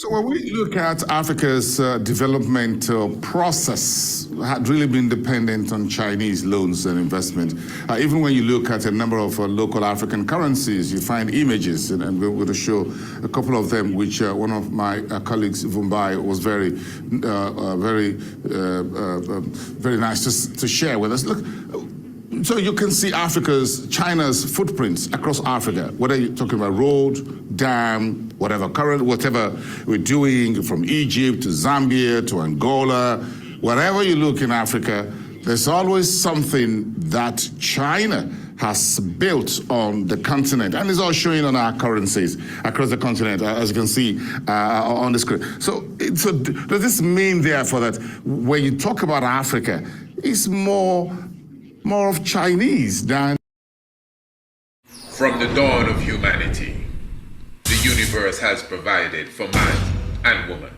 So when we look at Africa's development process, had really been dependent on Chinese loans and investment. Even when you look at a number of local African currencies, you find images, and we're going to show a couple of them, which one of my colleagues, Vumbai, was very nice to share with us. Look. So you can see China's footprints across Africa, whether you're talking about road, dam, whatever we're doing, from Egypt to Zambia to Angola, wherever you look in Africa, there's always something that China has built on the continent, and it's all showing on our currencies across the continent, as you can see on the screen. So does this mean, therefore, that when you talk about Africa, it's more of Chinese than... From the dawn of humanity, the universe has provided for man and woman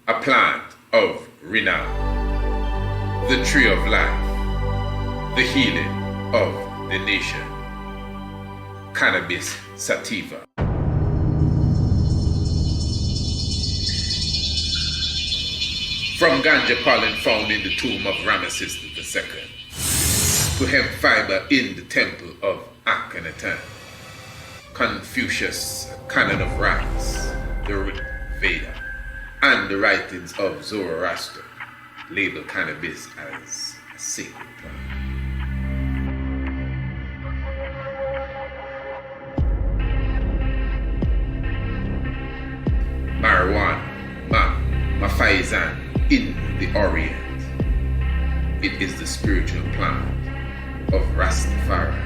a plant of renown, the tree of life, the healing of the nation, cannabis sativa. From ganja pollen found in the tomb of Ramesses II, to hemp fiber in the temple of Akhenaten, Confucius' canon of rites, the Rig Veda, and the writings of Zoroaster label cannabis as a sacred plant. Marijuana, Mafaizan in the Orient. It is the spiritual plant of Rastafari.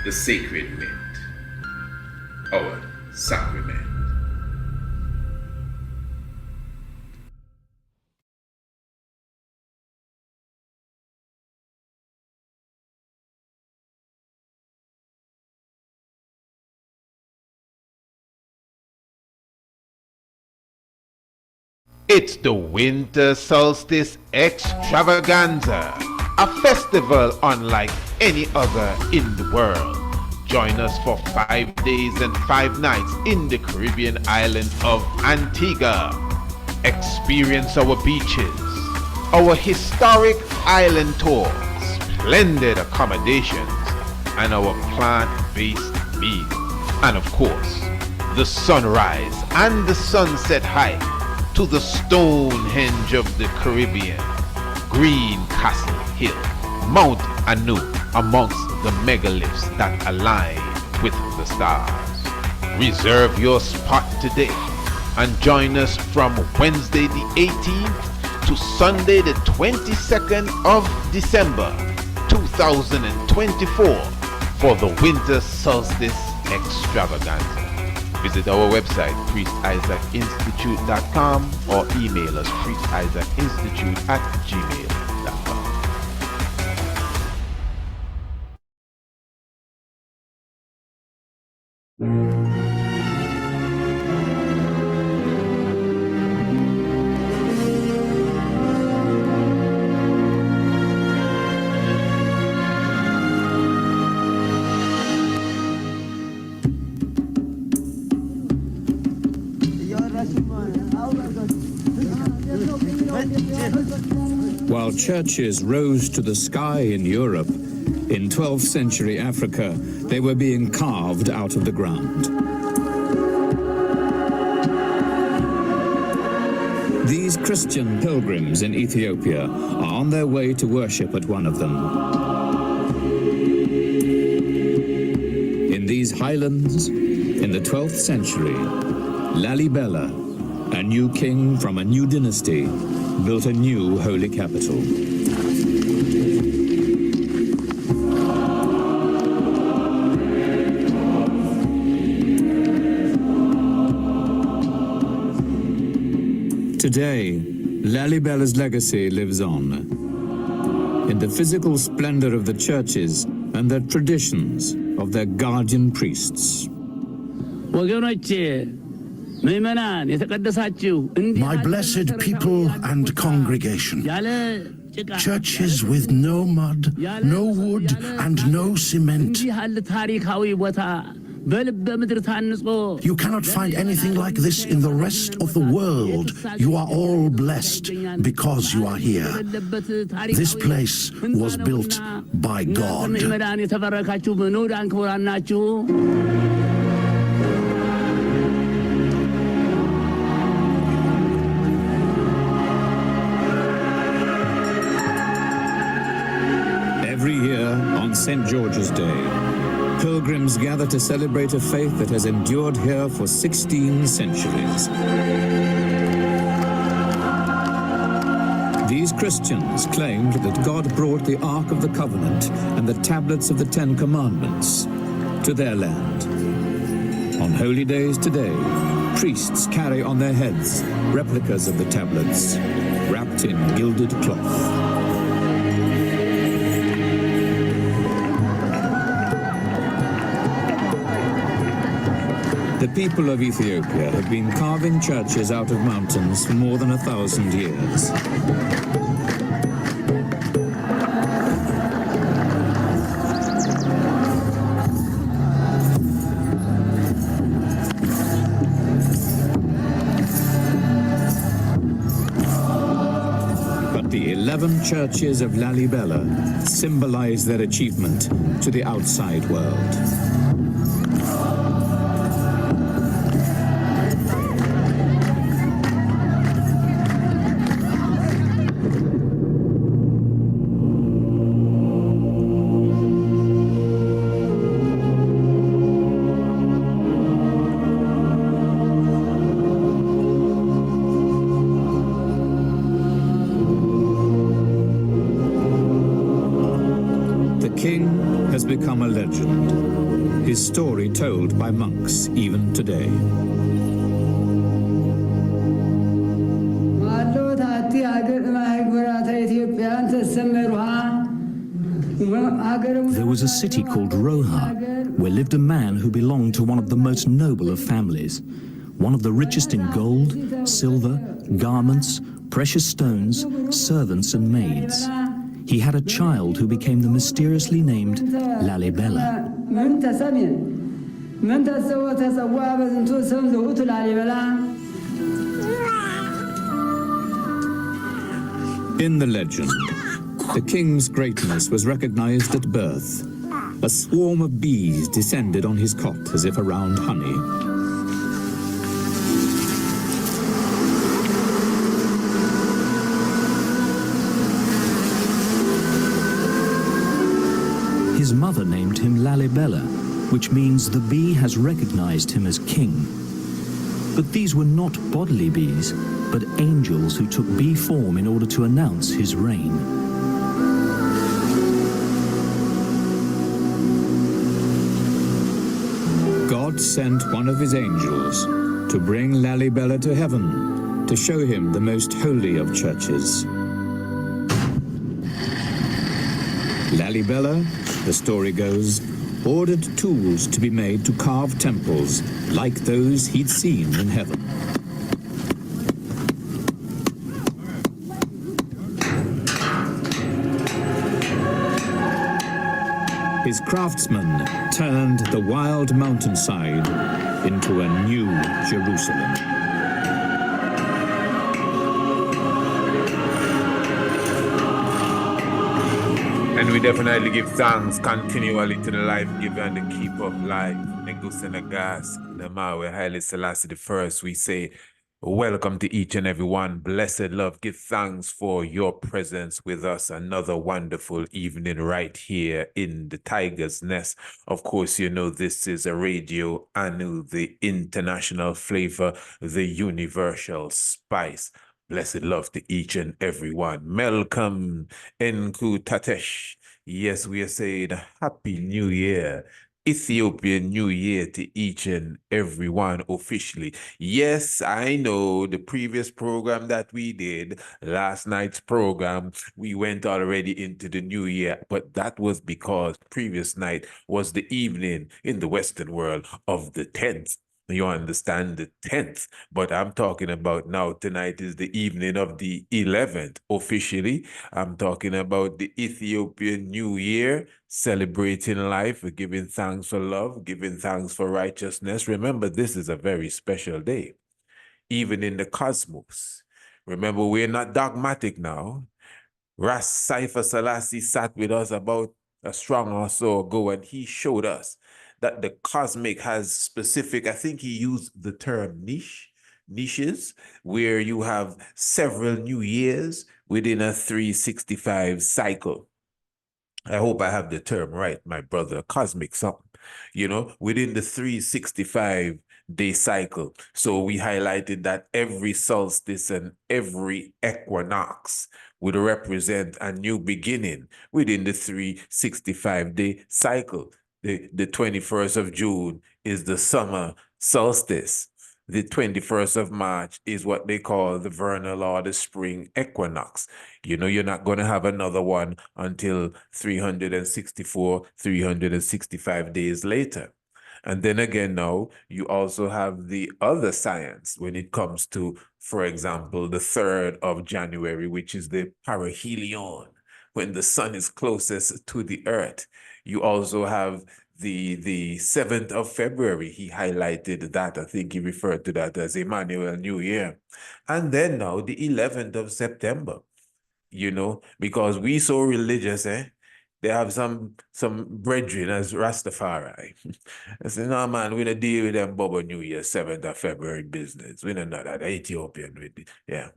The sacred mint, our sacrament. It's the Winter Solstice Extravaganza, a festival unlike any other in the world. Join us for 5 days and 5 nights in the Caribbean island of Antigua. Experience our beaches, our historic island tour, splendid accommodations, and our plant-based meals. And of course, the sunrise and the sunset hike to the Stonehenge of the Caribbean, Green Castle Hill, Mount Anu, amongst the megaliths that align with the stars. Reserve your spot today and join us from Wednesday the 18th to Sunday the 22nd of December 2024 for the Winter Solstice Extravaganza. Visit our website, priestisaacinstitute.com, or email us priestisaacinstitute@gmail.com. While churches rose to the sky in Europe, in 12th century Africa, they were being carved out of the ground. These Christian pilgrims in Ethiopia are on their way to worship at one of them. In these highlands, in the 12th century, Lalibela, a new king from a new dynasty, built a new holy capital. Today, Lalibela's legacy lives on in the physical splendor of the churches and the traditions of their guardian priests. My blessed people and congregation, churches with no mud, no wood, and no cement. You cannot find anything like this in the rest of the world. You are all blessed because you are here. This place was built by God. Every year on St. George's Day, pilgrims gather to celebrate a faith that has endured here for 16 centuries. These Christians claimed that God brought the Ark of the Covenant and the tablets of the Ten Commandments to their land. On holy days today, priests carry on their heads replicas of the tablets, wrapped in gilded cloth. The people of Ethiopia have been carving churches out of mountains for more than 1,000 years. But the 11 churches of Lalibela symbolize their achievement to the outside world. Become a legend, his story told by monks even today. There was a city called Roha, where lived a man who belonged to one of the most noble of families, one of the richest in gold, silver, garments, precious stones, servants and maids. He had a child who became the mysteriously named Lalibela. In the legend, the king's greatness was recognized at birth. A swarm of bees descended on his cot as if around honey. His mother named him Lalibela, which means the bee has recognized him as king. But these were not bodily bees, but angels who took bee form in order to announce his reign. God sent one of his angels to bring Lalibela to heaven, to show him the most holy of churches. Lalibela, the story goes, ordered tools to be made to carve temples like those he'd seen in heaven. His craftsmen turned the wild mountainside into a new Jerusalem. And we definitely give thanks continually to the life giver and the keeper of life. Negusenagas, Namawe Haile Selassie the First. We say, welcome to each and every one. Blessed love. Give thanks for your presence with us. Another wonderful evening right here in the Tiger's Nest. Of course, you know this is a Radio Anu, the international flavor, the universal spice. Blessed love to each and every one. Welcome, Enku Tatesh. Yes, we are saying Happy New Year. Ethiopian New Year to each and every one officially. Yes, I know the previous program that we did, last night's program, we went already into the new year, but that was because previous night was the evening in the Western world of the 10th. You understand, the 10th, but I'm talking about now. Tonight is the evening of the 11th. Officially, I'm talking about the Ethiopian New Year, celebrating life, giving thanks for love, giving thanks for righteousness. Remember, this is a very special day, even in the cosmos. Remember, we're not dogmatic now. Ras Cypher Selassie sat with us about a strong or so ago, and he showed us that the cosmic has specific, I think he used the term niches, where you have several new years within a 365 cycle. I hope I have the term right, my brother, cosmic something, within the 365-day cycle. So we highlighted that every solstice and every equinox would represent a new beginning within the 365-day cycle. The 21st of June is the summer solstice. The 21st of March is what they call the vernal or the spring equinox. You're not going to have another one until 364, 365 days later. And then again, now, you also have the other science when it comes to, for example, the 3rd of January, which is the parahelion, when the sun is closest to the earth. You also have the 7th of February. He highlighted that. I think he referred to that as Emmanuel New Year. And then now the 11th of September, because we so religious, they have some brethren as Rastafari. I say, no, man, we don't deal with them Bobo New Year, 7th of February business. We don't know that. Ethiopian with it. Yeah.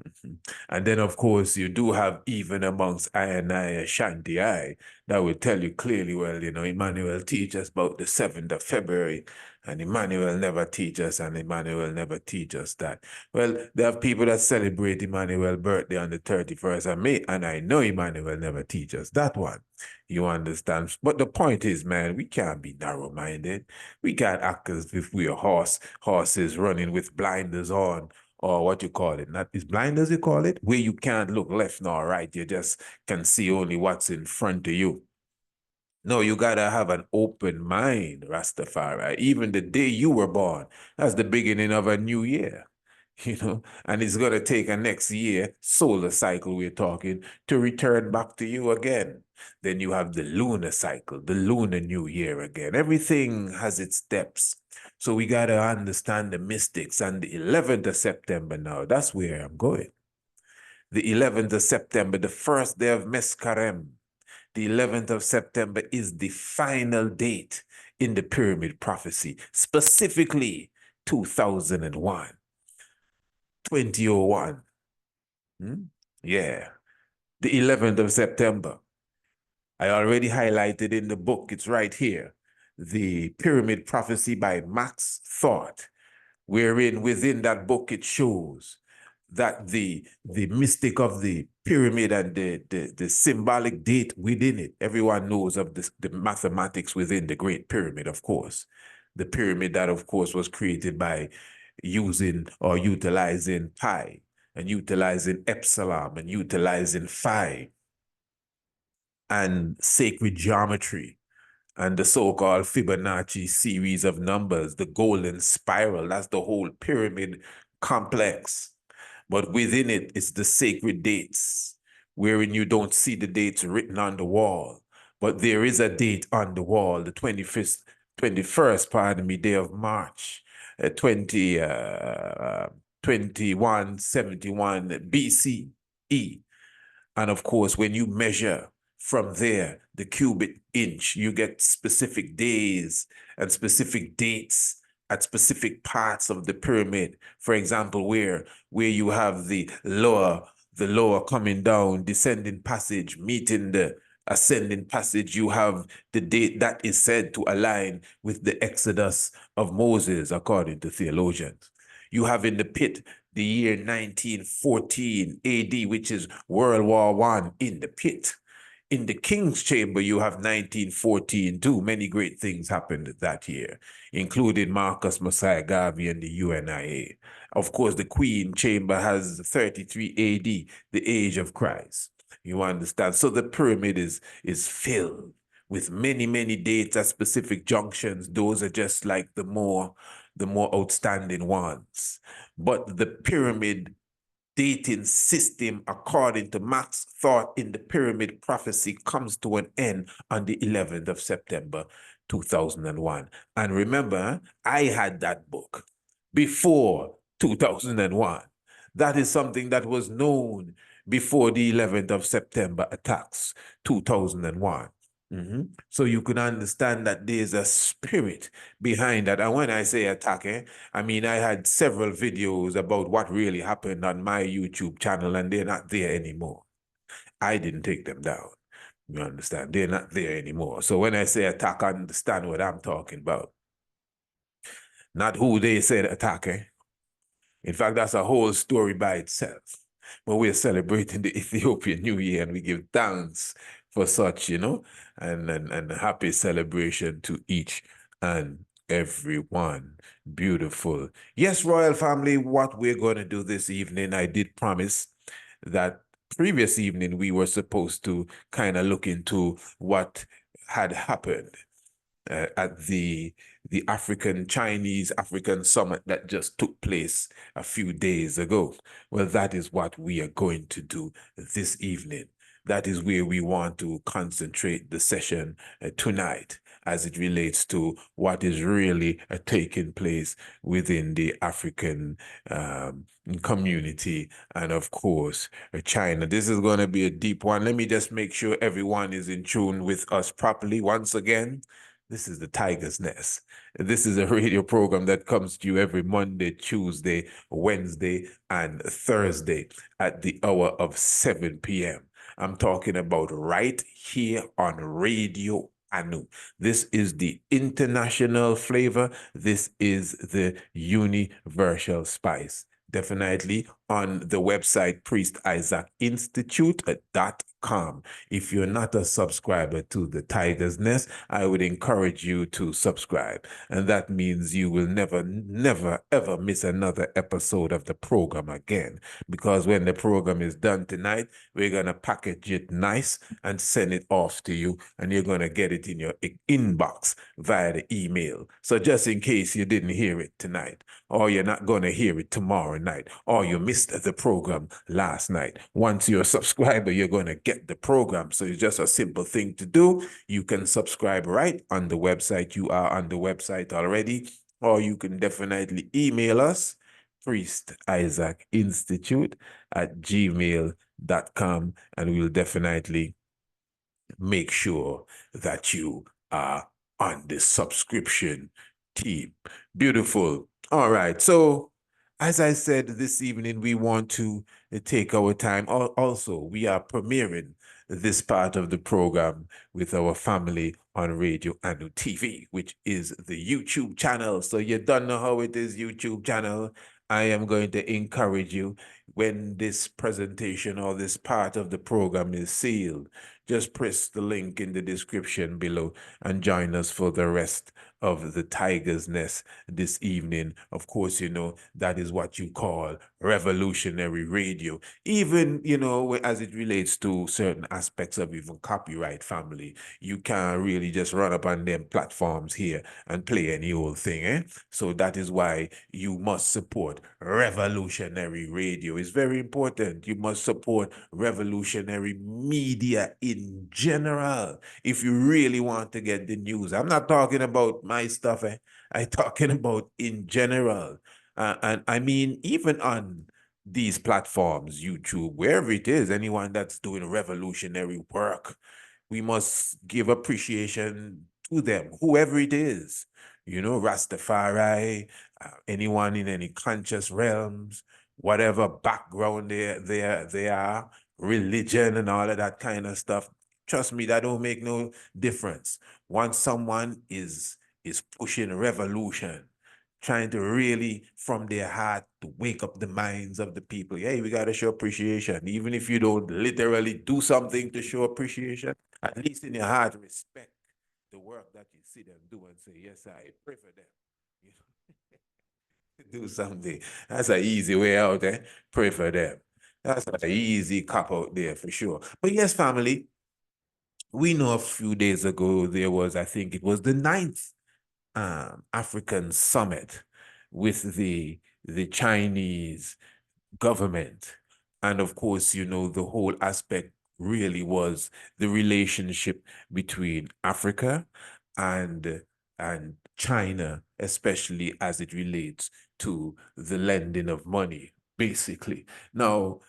And then, of course, you do have, even amongst I and I, Shanti I, that will tell you clearly, well, Emmanuel teach us about the 7th of February, and Emmanuel never teach us, and Emmanuel never teach us that. Well, there are people that celebrate Emmanuel's birthday on the 31st of May, and I know Emmanuel never teach us that one. You understand? But the point is, man, we can't be narrow-minded. We can't act as if we're horses running with blinders on, or what you call it. Not is blinders you call it, where you can't look left nor right. You just can see only what's in front of you. No, you gotta have an open mind, Rastafari. Even the day you were born, that's the beginning of a new year. And it's gonna take a next year, solar cycle we're talking, to return back to you again. Then you have the lunar cycle, the lunar new year again. Everything has its steps. So we gotta understand the mystics. And the 11th of September now, that's where I'm going. The 11th of September, the first day of Meskarem, the 11th of September is the final date in the pyramid prophecy, specifically 2001. 2001. Yeah. The 11th of September. I already highlighted in the book, it's right here, the pyramid prophecy by Max Thought, wherein within that book it shows that the mystic of the pyramid and the symbolic date within it, everyone knows of the mathematics within the Great Pyramid, of course. The pyramid that, of course, was created by using or utilizing pi and utilizing epsilon and utilizing phi and sacred geometry and the so-called Fibonacci series of numbers, the golden spiral. That's the whole pyramid complex. But within it is the sacred dates, wherein you don't see the dates written on the wall, but there is a date on the wall, the 21st, day of March, 2171 BCE. And of course, when you measure from there, the cubic inch, you get specific days and specific dates at specific parts of the pyramid. For example, where you have the lower coming down, descending passage, meeting the ascending passage, you have the date that is said to align with the Exodus of Moses, according to theologians. You have in the pit the year 1914 AD, which is World War I in the pit. In the King's Chamber, you have 1914 too. Many great things happened that year, including Marcus Messiah Garvey and the UNIA. Of course, the Queen Chamber has 33 AD, the age of Christ. You understand? So the pyramid is filled with many, many dates at specific junctions. Those are just like the more the more outstanding ones. But the pyramid dating system, according to Max thought in the pyramid prophecy, comes to an end on the 11th of September 2001. And remember, I had that book before 2001. That is something that was known before the 11th of September attacks 2001. So you can understand that there's a spirit behind that. And when I say attack, I mean, I had several videos about what really happened on my YouTube channel, and they're not there anymore. I didn't take them down. You understand? They're not there anymore. So when I say attack, I understand what I'm talking about. Not who they said attack, In fact, that's a whole story by itself. But we're celebrating the Ethiopian New Year, and we give thanks for such, and happy celebration to each and everyone. Beautiful. Yes, royal family, what we're going to do this evening, I did promise that previous evening we were supposed to kind of look into what had happened at the African summit that just took place a few days ago. Well, that is what we are going to do this evening. That is where we want to concentrate the session tonight, as it relates to what is really taking place within the African community and, of course, China. This is going to be a deep one. Let me just make sure everyone is in tune with us properly. Once again, this is the Tiger's Nest. This is a radio program that comes to you every Monday, Tuesday, Wednesday, and Thursday at the hour of 7 p.m. I'm talking about right here on Radio Anu. This is the international flavor. This is the universal spice. Definitely on the website priestisaacinstitute.com. If you're not a subscriber to the Tiger's Nest, I would encourage you to subscribe. And that means you will never, ever miss another episode of the program again. Because when the program is done tonight, we're going to package it nice and send it off to you. And you're going to get it in your inbox via the email. So just in case you didn't hear it tonight, or you're not going to hear it tomorrow night, or you missed the program last night, once you're a subscriber, you're going to get the program. So it's just a simple thing to do. You can subscribe right on the website. You are on the website already, or you can definitely email us, priestisaacinstitute@gmail.com, and we'll definitely make sure that you are on the subscription team. Beautiful. All right. So as I said, this evening, we want to take our time. Also, we are premiering this part of the program with our family on Radio Anu TV, which is the YouTube channel. So you don't know how it is, YouTube channel. I am going to encourage you, when this presentation or this part of the program is sealed, just press the link in the description below and join us for the rest of the Tiger's Nest this evening. Of course, that is what you call revolutionary radio. Even, as it relates to certain aspects of even copyright family, you can't really just run up on them platforms here and play any old thing, So that is why you must support revolutionary radio. It's very important. You must support revolutionary media in general if you really want to get the news. I'm not talking about my stuff. I'm talking about in general. And I mean, even on these platforms, YouTube, wherever it is, anyone that's doing revolutionary work, we must give appreciation to them, whoever it is, Rastafari, anyone in any conscious realms, whatever background they are, religion and all of that kind of stuff. Trust me, that don't make no difference. Once someone is pushing revolution, trying to really, from their heart, to wake up the minds of the people, hey, we got to show appreciation. Even if you don't literally do something to show appreciation, at least in your heart, respect the work that you see them do and say, yes, I pray for them. Do something. That's an easy way out, Pray for them. That's an easy cop out there for sure. But yes, family, we know a few days ago there was, I think it was the 9th African Summit with the Chinese government. And of course, you know, the whole aspect really was the relationship between Africa and China, especially as it relates to the lending of money, basically. Now,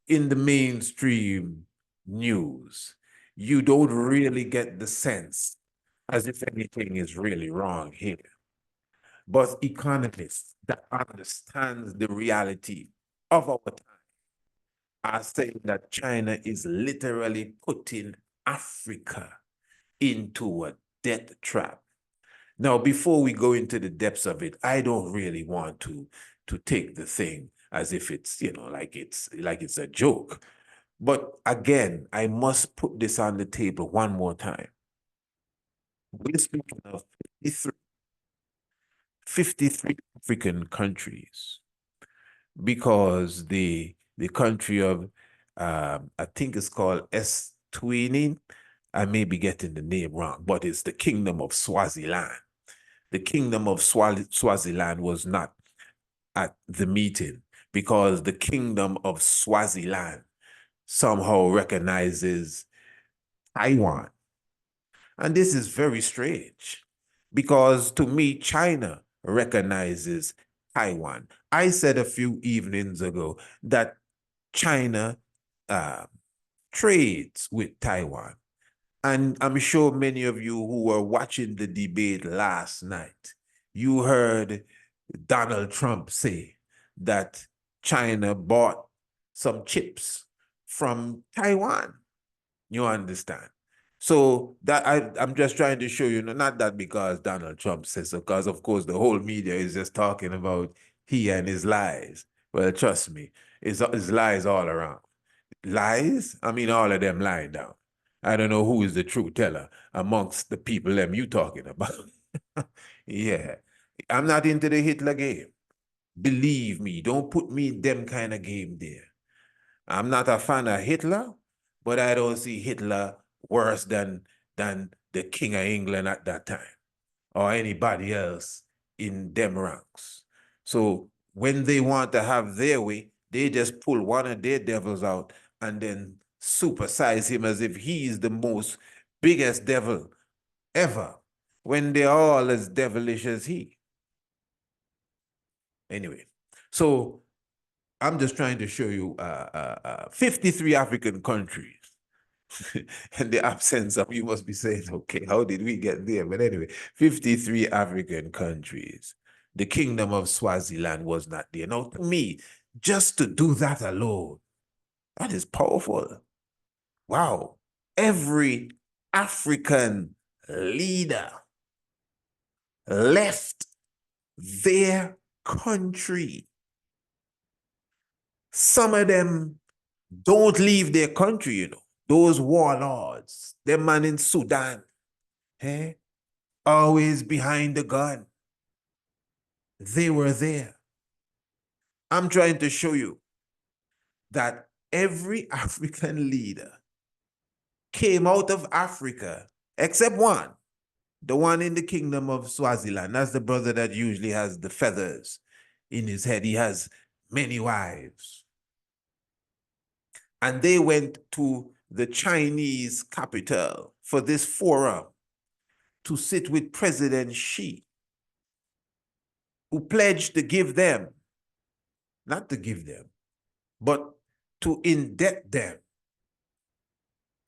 in the mainstream news, you don't really get the sense as if anything is really wrong here. But economists that understand the reality of our time are saying that China is literally putting Africa into a debt trap. Now, before we go into the depths of it, I don't really want to take the thing as if it's, you know, like it's a joke. But again, I must put this on the table one more time. We're speaking of 53 African countries, because the country of, I think it's called Eswatini, I may be getting the name wrong, but it's the Kingdom of Swaziland. The Kingdom of Swaziland was not at the meeting because the Kingdom of Swaziland somehow recognizes Taiwan. And this is very strange because to me, China recognizes Taiwan. I said a few evenings ago that China trades with Taiwan. And I'm sure many of you who were watching the debate last night, you heard Donald Trump say that China bought some chips from Taiwan. You understand? So that I'm just trying to show you, not that because Donald Trump says so, because of course the whole media is just talking about he and his lies. Well, trust me, his lies all around. Lies? I mean, all of them lying down. I don't know who is the true teller amongst the people them you talking about. Yeah. I'm not into the Hitler game. Believe me, don't put me in them kind of game there. I'm not a fan of Hitler, but I don't see Hitler worse than the King of England at that time or anybody else in them ranks. So when they want to have their way, they just pull one of their devils out and then supersize him as if he is the most biggest devil ever, when they're all as devilish as he. Anyway, so I'm just trying to show you 53 African countries. And the absence of, you must be saying, okay, how did we get there? But anyway, 53 African countries. The Kingdom of Swaziland was not there. Now, to me, just to do that alone, that is powerful. Wow. Every African leader left their country. Some of them don't leave their country, you know. Those warlords, them man in Sudan, always behind the gun. They were there. I'm trying to show you that every African leader came out of Africa, except one, the one in the Kingdom of Swaziland. That's the brother that usually has the feathers in his head. He has many wives. And they went to the Chinese capital for this forum to sit with President Xi, who pledged to give them, not to give them, but to indebt them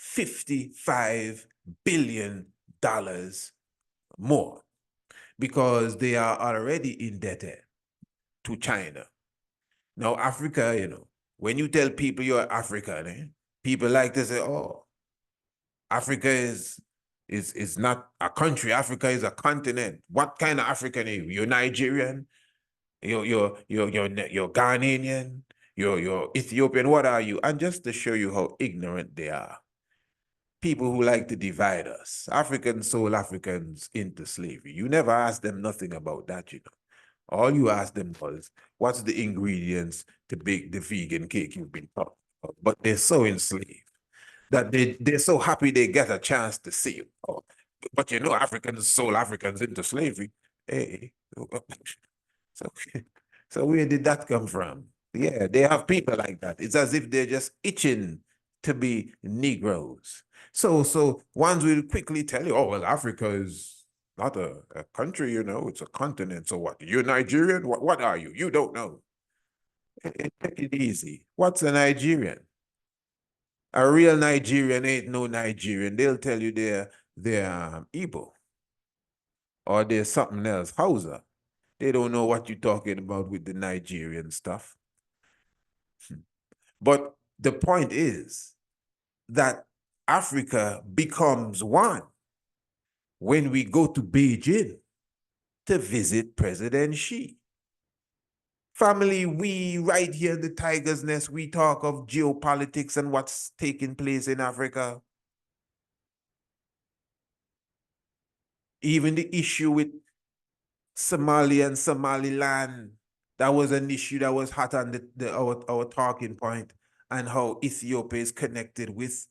$55 billion more, because they are already indebted to China. Now, Africa, you know, when you tell people you're African, people like to say, oh, Africa is not a country. Africa is a continent. What kind of African are you? You're Nigerian? You're Ghanaian? You're Ethiopian? What are you? And just to show you how ignorant they are, people who like to divide us. Africans sold Africans into slavery. You never ask them nothing about that, you know. All you asked them was, what's the ingredients to bake the vegan cake you've been talking about? But they're so enslaved that they're so happy they get a chance to see you. Oh, but you know, Africans sold Africans into slavery. Hey, So, so where did that come from? Yeah, they have people like that. It's as if they're just itching to be Negroes. So ones will quickly tell you, oh, well, Africa is not a country, you know, it's a continent. So what? You're Nigerian? What are you? You don't know. Take it easy. What's a Nigerian? A real Nigerian ain't no Nigerian. They'll tell you they're Igbo or they're something else, Hausa. They don't know what you're talking about with the Nigerian stuff. But the point is that Africa becomes one when we go to Beijing to visit President Xi. Family, we right here in the Tiger's Nest, we talk of geopolitics and what's taking place in Africa. Even the issue with Somalia and Somaliland, that was an issue that was hot on our talking point, and how Ethiopia is connected with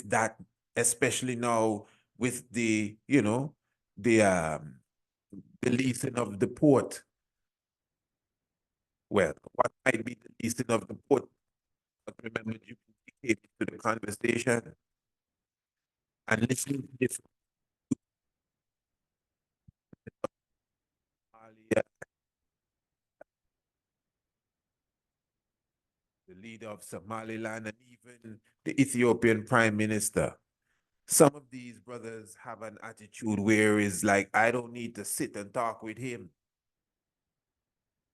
that, especially now with the, you know, the leasing of the port. Well, what might be the leasing of the port? But remember, you came to the conversation and listening to this. The leader of Somaliland, and even the Ethiopian Prime Minister. Some of these brothers have an attitude where it's like, I don't need to sit and talk with him.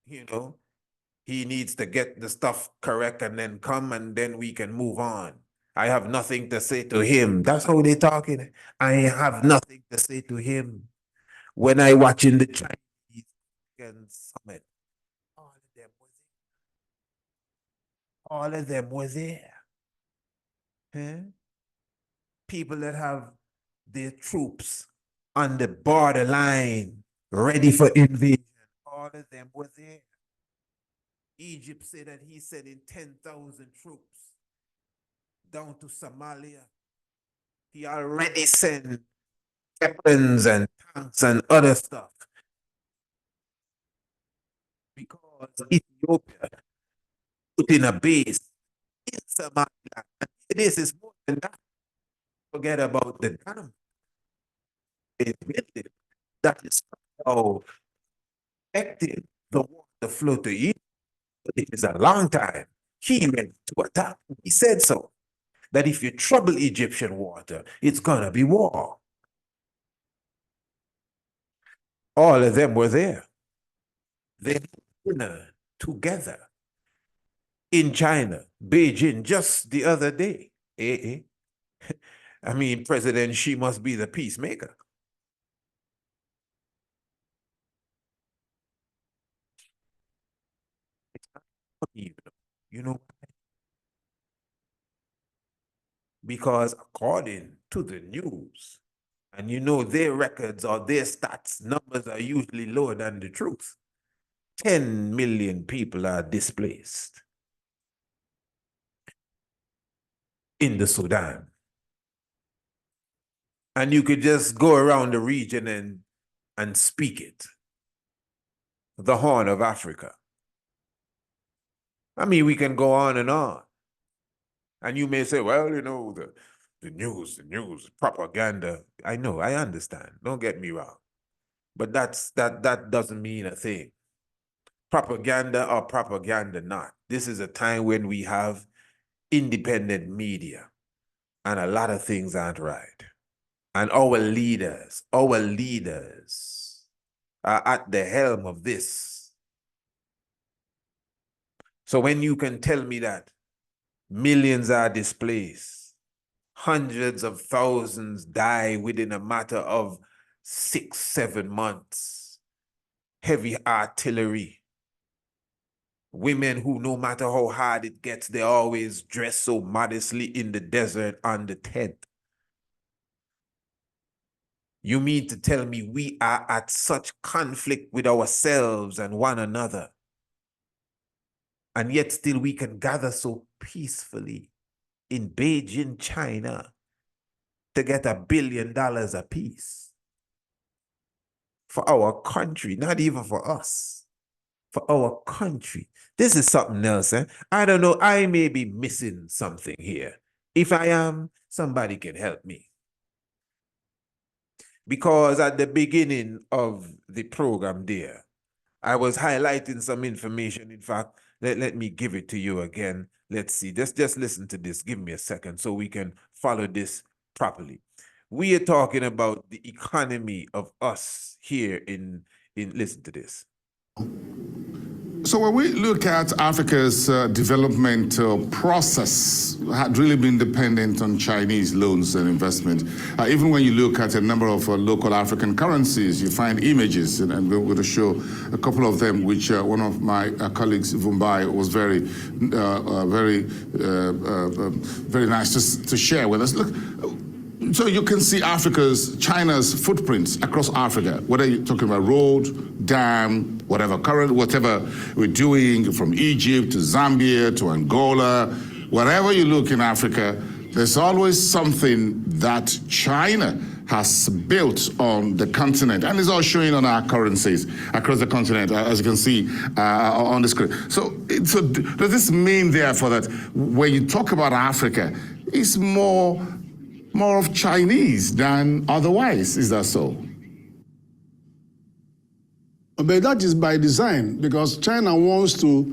You know, he needs to get the stuff correct and then come, and then we can move on. I have nothing to say to him. That's how they're talking. I have nothing to say to him. When I watch in the Chinese summit, all of them were there. Huh? People that have their troops on the borderline, ready for invasion, all of them were there. Egypt said that he's sending 10,000 troops down to Somalia. He already sent weapons and tanks and other stuff because Ethiopia put in a base in Somalia. And this is more than that. Forget about the dam. That is how effective the water flow to Egypt. It is a long time. He went to attack. He said so. That if you trouble Egyptian water, it's gonna be war. All of them were there. They had dinner together in China, Beijing, just the other day. I mean, President Xi must be the peacemaker. You know, because according to the news, and you know their records or their stats, numbers are usually lower than the truth. 10 million people are displaced in the Sudan. And you could just go around the region and speak it. The Horn of Africa. I mean, we can go on and on. And you may say, well, you know, the news, propaganda. I know, I understand. Don't get me wrong. But that doesn't mean a thing. Propaganda or propaganda not. This is a time when we have independent media and a lot of things aren't right. And our leaders are at the helm of this. So when you can tell me that millions are displaced, hundreds of thousands die within a matter of 6-7 months, heavy artillery, women who, no matter how hard it gets, they always dress so modestly in the desert on the tent. You mean to tell me we are at such conflict with ourselves and one another, and yet still we can gather so peacefully in Beijing, China, to get $1 billion apiece for our country, not even for us. for our country. This is something else. Eh? I don't know. I may be missing something here. If I am, somebody can help me. Because at the beginning of the program there, I was highlighting some information. In fact, let me give it to you again. Let's see. Just listen to this. Give me a second so we can follow this properly. We are talking about the economy of us here in listen to this. So when we look at Africa's development process, had really been dependent on Chinese loans and investment. Even when you look at a number of local African currencies, you find images, and we're going to show a couple of them, which one of my colleagues, Vumbai, was very nice to share with us. Look. So you can see China's footprints across Africa, whether you're talking about road, dam, whatever we're doing, from Egypt to Zambia to Angola, wherever you look in Africa, there's always something that China has built on the continent, and it's all showing on our currencies across the continent, as you can see on the screen. So does this mean, therefore, that when you talk about Africa, it's more of Chinese than otherwise? Is that so? But that is by design, because China wants to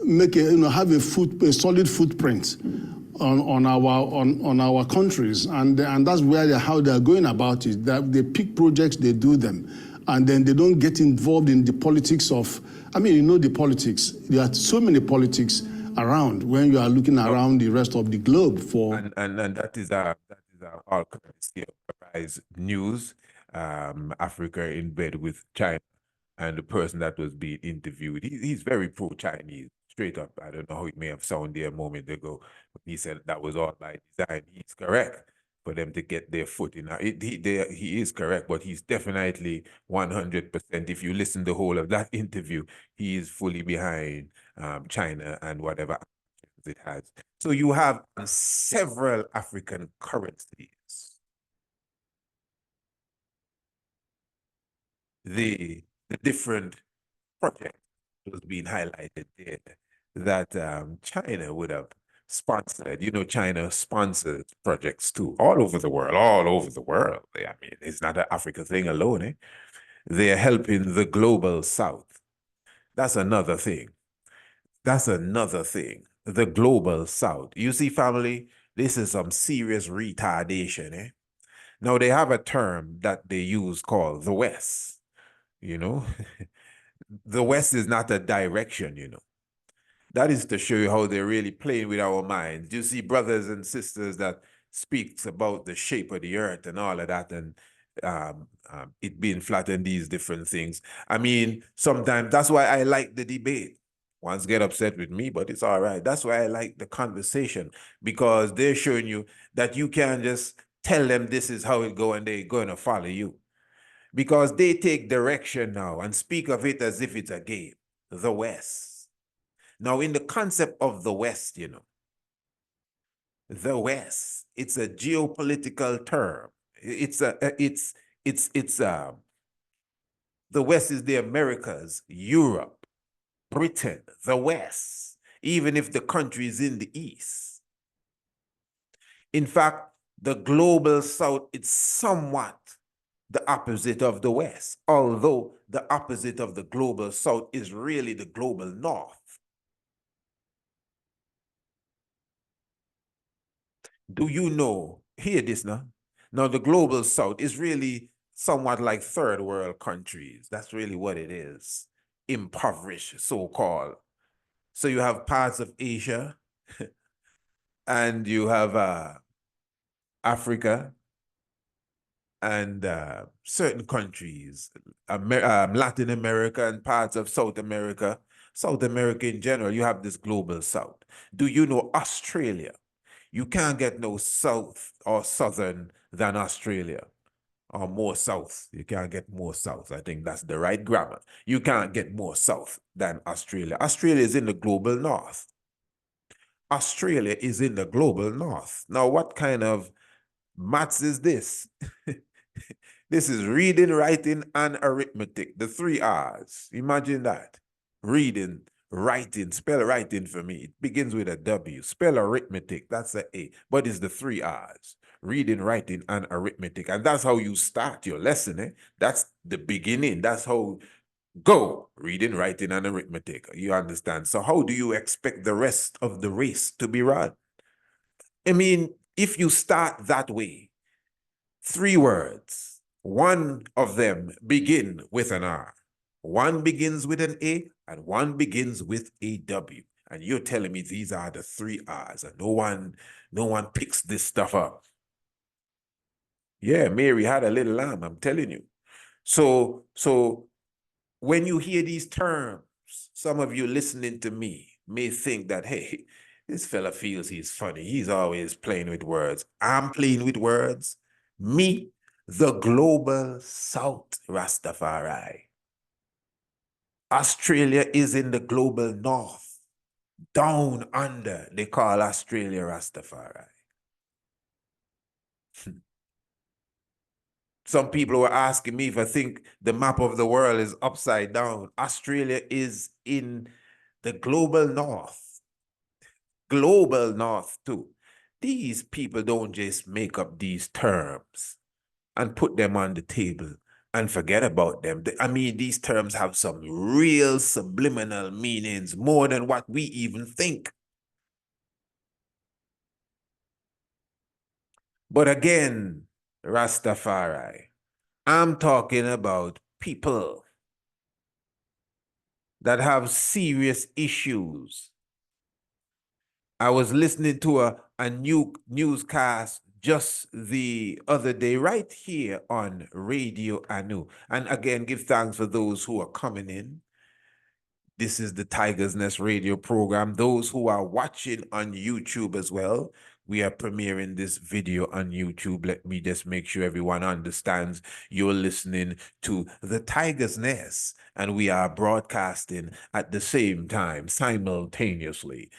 make have a solid footprint on our countries, and that's how they are going about it. That they pick projects, they do them, and then they don't get involved in the politics of. I mean, the politics. There are so many politics around when you are looking around the rest of the globe for. And that is all courtesy of Rise News, Africa in bed with China, and the person that was being interviewed, he's very pro-Chinese, straight up. I don't know how it may have sounded a moment ago, but he said that was all by design. He's correct for them to get their foot in. He is correct, but he's definitely 100%. If you listen to the whole of that interview, he is fully behind China and whatever it has. So you have several African currencies. The different projects was being highlighted there that China would have sponsored. China sponsors projects too, all over the world. I mean, it's not an Africa thing alone. Eh? They're helping the global South. That's another thing. The global South. You see, family, this is some serious retardation. Eh? Now, they have a term that they use called the West. The West is not a direction, That is to show you how they're really playing with our minds. You see brothers and sisters that speaks about the shape of the earth and all of that, and it being flat and these different things. I mean, sometimes that's why I like the debate. Ones get upset with me, but it's all right. That's why I like the conversation, because they're showing you that you can't just tell them this is how it go and they're going to follow you. Because they take direction now and speak of it as if it's a game. The West. Now, in the concept of the West, the West, it's a geopolitical term. The West is the Americas, Europe, Britain, the West, even if the country is in the East. In fact, the global South is somewhat the opposite of the West, although the opposite of the global South is really the global North. Do you know, hear this now, the global South is really somewhat like third world countries. That's really what it is. Impoverished, so-called. So you have parts of Asia and you have Africa and certain countries, Latin America and parts of South America in general. You have this global South. Do you know Australia? You can't get no south or southern than Australia. Or more south. You can't get more south. I think that's the right grammar. You can't get more south than Australia. Australia is in the global north. Australia is in the global north. Now, what kind of maths is this? This is reading, writing, and arithmetic. The 3 R's. Imagine that. Reading, writing, spell writing for me. It begins with a W. Spell arithmetic, that's a A. But it's the 3 R's. Reading, writing, and arithmetic. And that's how you start your lesson. That's the beginning. That's how go. Reading, writing, and arithmetic. You understand? So how do you expect the rest of the race to be run? I mean, if you start that way, 3 words, one of them begin with an R. One begins with an A and one begins with a W. And you're telling me these are the 3 R's and no one picks this stuff up. Yeah, Mary had a little lamb, I'm telling you. So when you hear these terms, some of you listening to me may think that, hey, this fella feels he's funny. He's always playing with words. I'm playing with words. Me, the global South Rastafari. Australia is in the global North. Down under, they call Australia Rastafari. Some people were asking me if I think the map of the world is upside down. Australia is in the global North. Global North too. These people don't just make up these terms and put them on the table and forget about them. I mean, these terms have some real subliminal meanings, more than what we even think. But again, Rastafari, I'm talking about people that have serious issues. I was listening to a new newscast just the other day, right here on Radio Anu. And again, give thanks for those who are coming in. This is the Tiger's Nest radio program. Those who are watching on YouTube as well, we are premiering this video on YouTube. Let me just make sure everyone understands you're listening to the Tiger's Nest, and we are broadcasting at the same time, simultaneously,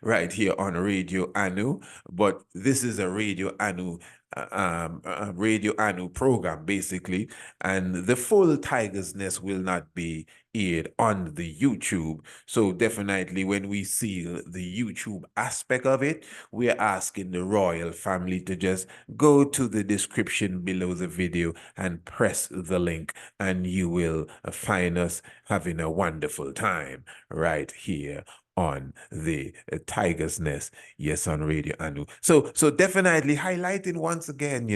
right here on Radio Anu. But this is a Radio Anu program, basically, and the full Tiger's Nest will not be aired on the YouTube. So definitely when we see the YouTube aspect of it, we are asking the royal family to just go to the description below the video and press the link, and you will find us having a wonderful time right here on the Tiger's Nest, yes, on Radio Anu. So definitely highlighting once again,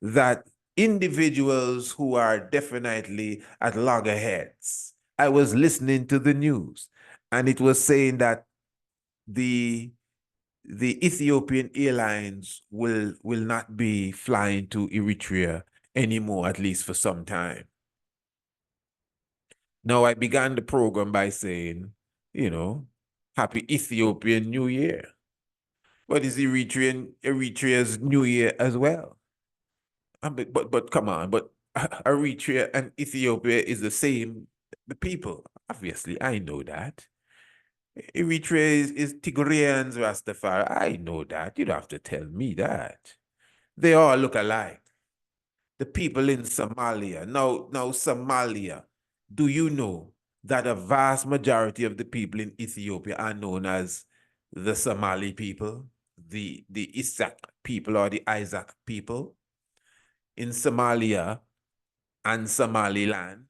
that individuals who are definitely at loggerheads. I was listening to the news, and it was saying that the Ethiopian Airlines will not be flying to Eritrea anymore, at least for some time. Now, I began the program by saying, Happy Ethiopian New Year. But it's Eritrea's New Year as well. But come on, but Eritrea and Ethiopia is the same people. Obviously, I know that. Eritrea is Tigraeans, Rastafari. I know that. You don't have to tell me that. They all look alike. The people in Somalia. Now Somalia, do you know that a vast majority of the people in Ethiopia are known as the Somali people, the Isaac people or the Isaac people? In Somalia and Somaliland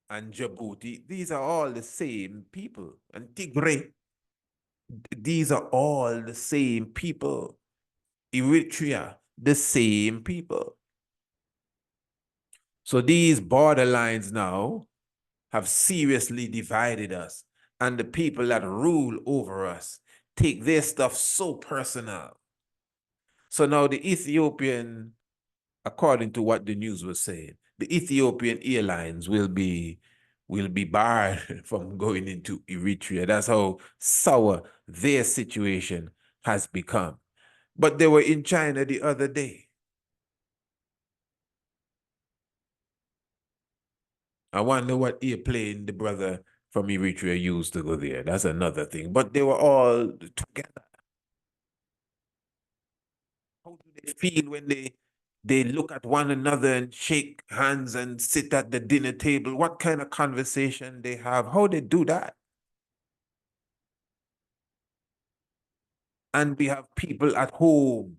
and Djibouti, these are all the same people. And Tigray, these are all the same people. Eritrea, the same people. So these borderlines now have seriously divided us, and the people that rule over us take their stuff so personal. So now the Ethiopian, according to what the news was saying, the Ethiopian Airlines will be barred from going into Eritrea. That's how sour their situation has become. But they were in China the other day. I wonder what airplane the brother from Eritrea used to go there. That's another thing. But they were all together. How do they feel when they They look at one another and shake hands and sit at the dinner table. What kind of conversation they have? How they do that? And we have people at home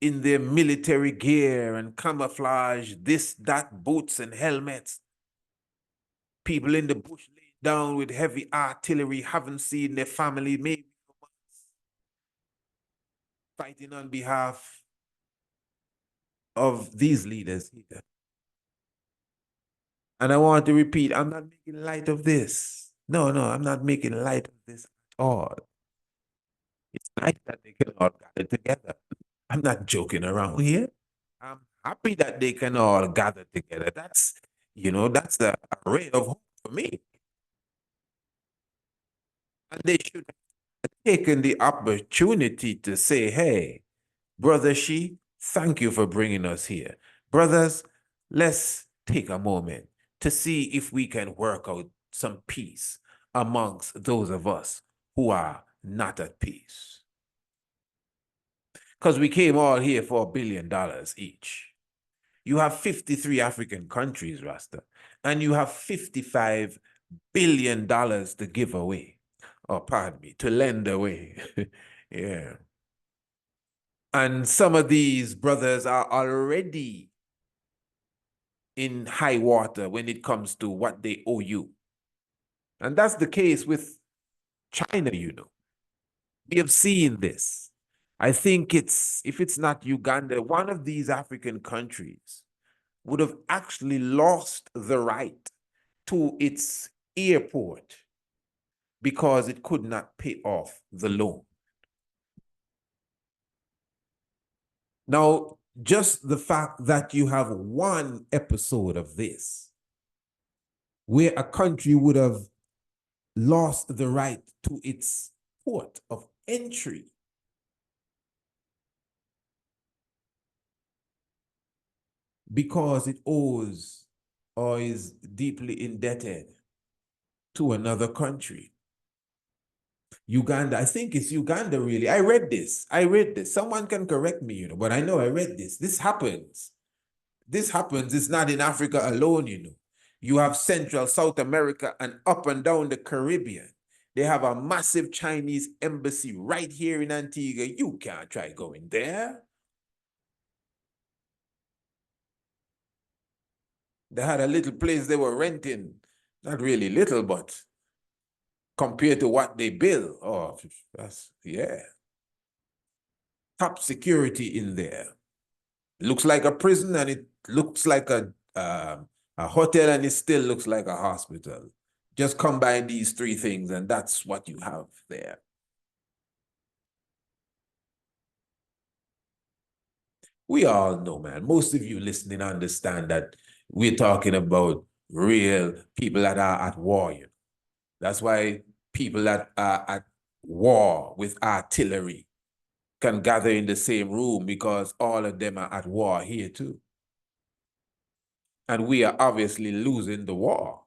in their military gear and camouflage, this, that, boots and helmets. People in the bush laid down with heavy artillery, haven't seen their family maybe for months, fighting on behalf of these leaders here. And I want to repeat, I'm not making light of this. No, I'm not making light of this at all. It's nice that they can all gather together. I'm not joking around here. I'm happy that they can all gather together. That's, that's a ray of hope for me. And they should have taken the opportunity to say, hey, Brother Shi, thank you for bringing us here. Brothers, let's take a moment to see if we can work out some peace amongst those of us who are not at peace. Because we came all here for $1 billion each. You have 53 African countries, Rasta, and you have $55 billion to give away. Oh, pardon me, to lend away. Yeah. And some of these brothers are already in high water when it comes to what they owe you. And that's the case with China, We have seen this. I think if it's not Uganda, one of these African countries would have actually lost the right to its airport because it could not pay off the loan. Now, just the fact that you have one episode of this, where a country would have lost the right to its port of entry, because it owes or is deeply indebted to another country. Uganda, I think it's Uganda really. I read this. Someone can correct me, but I know I read this. This happens. It's not in Africa alone, You have Central, South America, and up and down the Caribbean. They have a massive Chinese embassy right here in Antigua. You can't try going there. They had a little place they were renting. Not really little, but compared to what they build, yeah. Top security in there. Looks like a prison and it looks like a hotel and it still looks like a hospital. Just combine these three things and that's what you have there. We all know, man, most of you listening understand that we're talking about real people that are at war. That's why people that are at war with artillery can gather in the same room, because all of them are at war here too. And we are obviously losing the war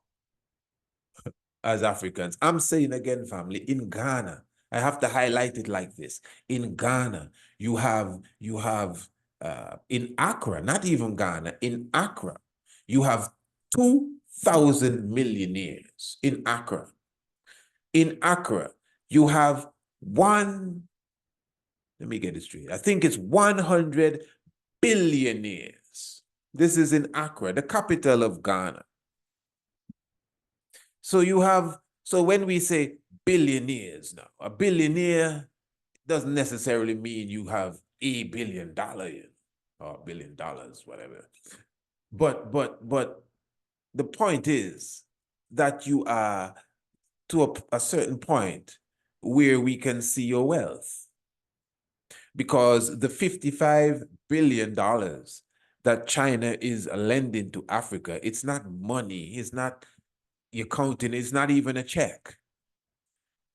as Africans. I'm saying again, family, in Ghana, I have to highlight it like this. In Ghana, you have in Accra, not even Ghana, in Accra, you have 2,000 millionaires in Accra. In Accra, you have let me get it straight. I think it's 100 billionaires. This is in Accra, the capital of Ghana. So when we say billionaires now, a billionaire doesn't necessarily mean you have $1 billion or $1 billion, whatever. But the point is that you are to a certain point where we can see your wealth. Because the $55 billion that China is lending to Africa, it's not money, it's not you're counting, it's not even a check.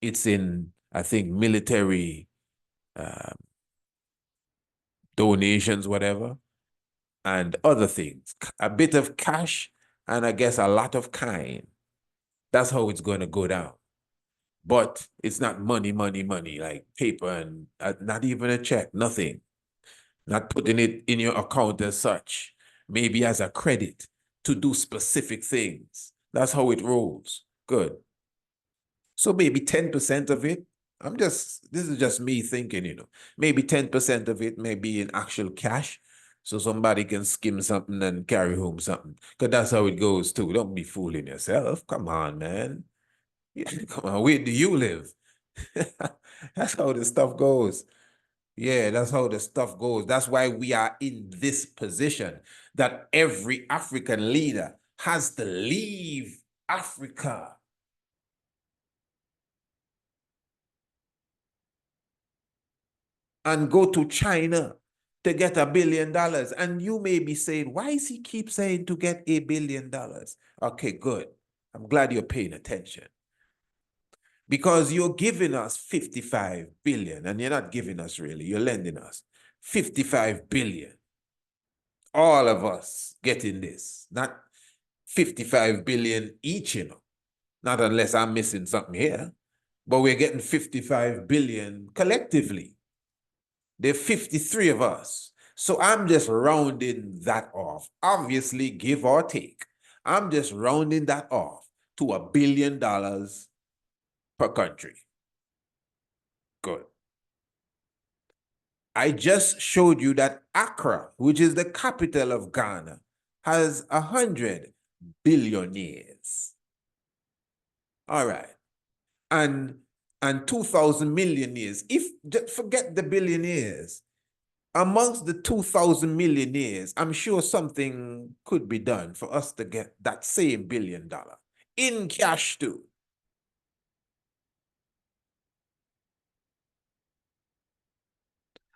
It's in, I think, military donations, whatever, and other things. A bit of cash and I guess a lot of kind. That's how it's going to go down. But it's not money, like paper and not even a check, nothing. not putting it in your account as such, maybe as a credit to do specific things. That's how it rolls. Good. So maybe 10% of it, this is just me thinking, maybe 10% of it may be in actual cash. So somebody can skim something and carry home something. Because that's how it goes too. Don't be fooling yourself. Come on, man. Come on, where do you live? That's how the stuff goes. Yeah, that's how the stuff goes. That's why we are in this position that every African leader has to leave Africa. And go to China to get $1 billion. And you may be saying, why is he keep saying to get $1 billion? Okay, good. I'm glad you're paying attention. Because you're giving us 55 billion, and you're not giving us really, you're lending us 55 billion. All of us getting this, not 55 billion each, not unless I'm missing something here, but we're getting 55 billion collectively. There are 53 of us. So I'm just rounding that off. Obviously, give or take. I'm just rounding that off to $1 billion per country. Good. I just showed you that Accra, which is the capital of Ghana, has 100 billionaires. All right. And 2,000 millionaires. Forget the billionaires. Amongst the 2,000 millionaires, I'm sure something could be done for us to get that same $1 billion in cash too.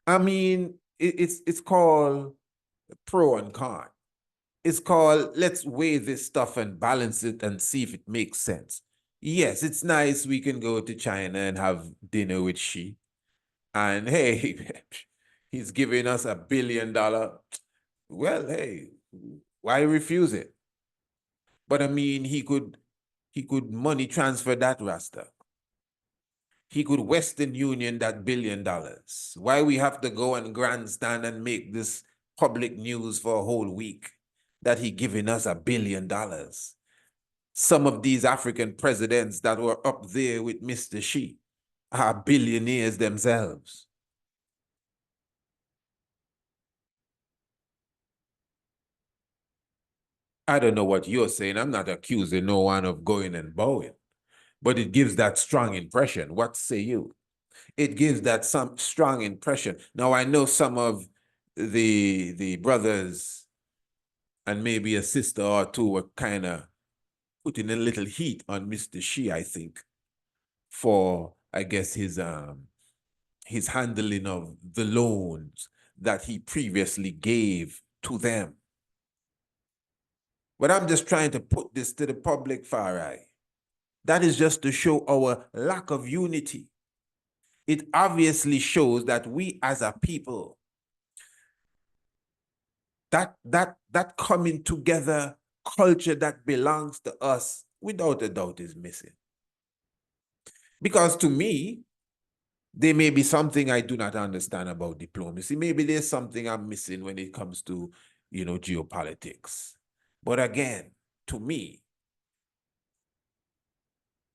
I mean, it's called pro and con. It's called, let's weigh this stuff and balance it and see if it makes sense. Yes, it's nice we can go to China and have dinner with Xi. And hey, he's giving us $1 billion. Well, hey, why refuse it? But I mean, he could money transfer that Rasta. He could Western Union that $1 billion. Why we have to go and grandstand and make this public news for a whole week that he giving us $1 billion? Some of these African presidents that were up there with Mr. Xi are billionaires themselves. I don't know what you're saying. I'm not accusing no one of going and bowing, but it gives that strong impression. What say you? It gives that some strong impression. Now, I know some of the brothers and maybe a sister or two were kind of putting a little heat on Mr. Xi, I think, for, I guess, his handling of the loans that he previously gave to them. But I'm just trying to put this to the public, Farai. That is just to show our lack of unity. It obviously shows that we as a people, that coming together culture that belongs to us, without a doubt, is missing. Because to me, there may be something I do not understand about diplomacy. Maybe there's something I'm missing when it comes to, geopolitics. But again, to me,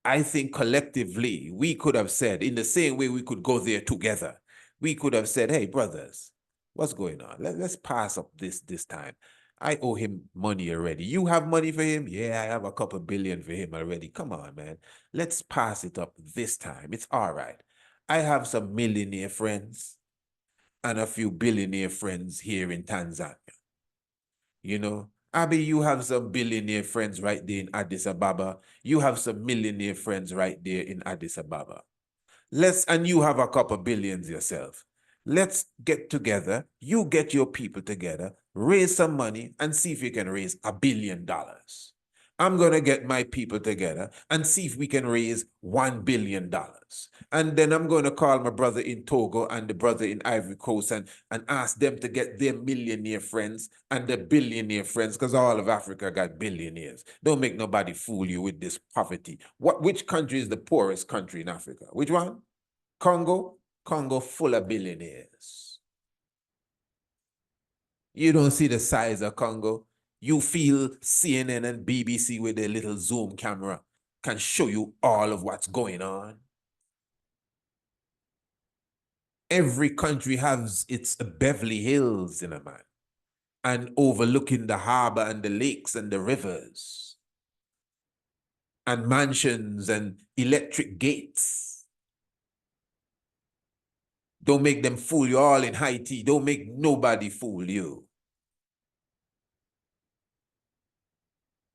I think collectively, we could have said, in the same way we could go there together, we could have said, hey, brothers, what's going on? Let's pass up this time. I owe him money already. You have money for him? Yeah, I have a couple billion for him already. Come on, man. Let's pass it up this time. It's all right. I have some millionaire friends and a few billionaire friends here in Tanzania. Abi, you have some billionaire friends right there in Addis Ababa. You have some millionaire friends right there in Addis Ababa. And you have a couple billions yourself. Let's get together. You get your people together, raise some money, and see if you can raise $1 billion. I'm going to get my people together and see if we can raise $1 billion. And then I'm going to call my brother in Togo and the brother in Ivory Coast and ask them to get their millionaire friends and their billionaire friends, because all of Africa got billionaires. Don't make nobody fool you with this poverty. Which country is the poorest country in Africa? Which one? Congo? Congo full of billionaires. You don't see the size of Congo. You feel CNN and BBC with their little zoom camera can show you all of what's going on. Every country has its Beverly Hills in a man, and overlooking the harbor and the lakes and the rivers, and mansions and electric gates. Don't make them fool you all in Haiti. Don't make nobody fool you.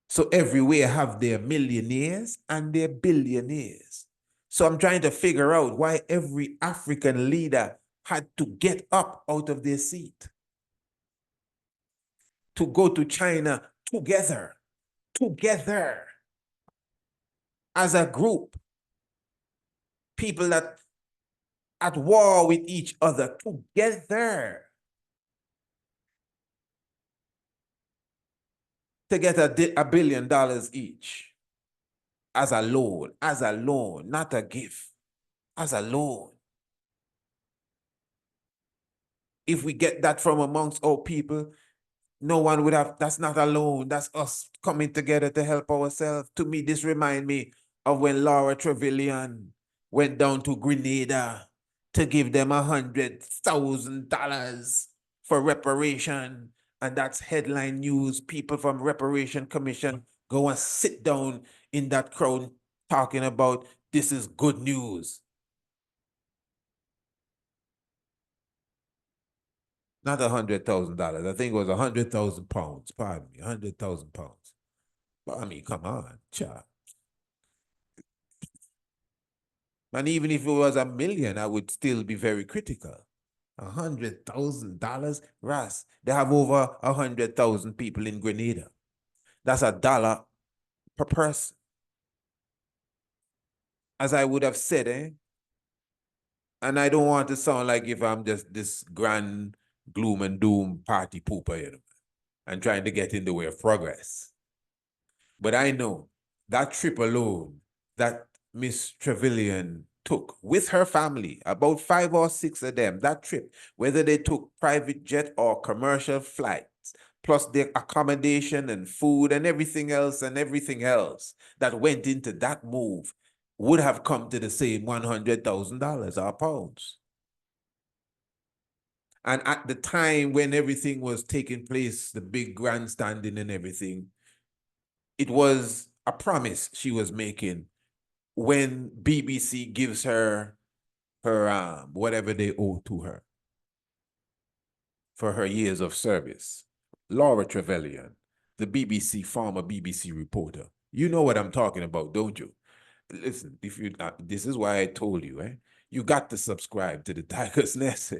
So everywhere have their millionaires and their billionaires. So I'm trying to figure out why every African leader had to get up out of their seat to go to China together as a group. People that at war with each other together to get $1 billion each as a loan, not a gift, as a loan. If we get that from amongst our people, no one would have, that's not a loan, that's us coming together to help ourselves. To me, this reminds me of when Laura Trevelyan went down to Grenada to give them $100,000 for reparation. And that's headline news. People from Reparation Commission go and sit down in that crowd talking about this is good news. Not $100,000. I think it was 100,000 pounds. Pardon me, 100,000 pounds. But I mean, come on, child. And even if it was $1 million, I would still be very critical. $100,000, Ras. They have over 100,000 people in Grenada. That's $1 per person. As I would have said, and I don't want to sound like if I'm just this grand gloom and doom party pooper, you know, and trying to get in the way of progress. But I know that trip alone that Miss Trevelyan took with her family, about 5 or 6 of them, that trip, whether they took private jet or commercial flights, plus their accommodation and food and everything else that went into that move, would have come to the same $100,000 or pounds. And at the time when everything was taking place, the big grandstanding and everything, it was a promise she was making when BBC gives her whatever they owe to her for her years of service. Laura Trevelyan, the BBC, former BBC reporter. You know what I'm talking about, don't you? Listen, if you this is why I told you, you got to subscribe to the Tiger's Nest.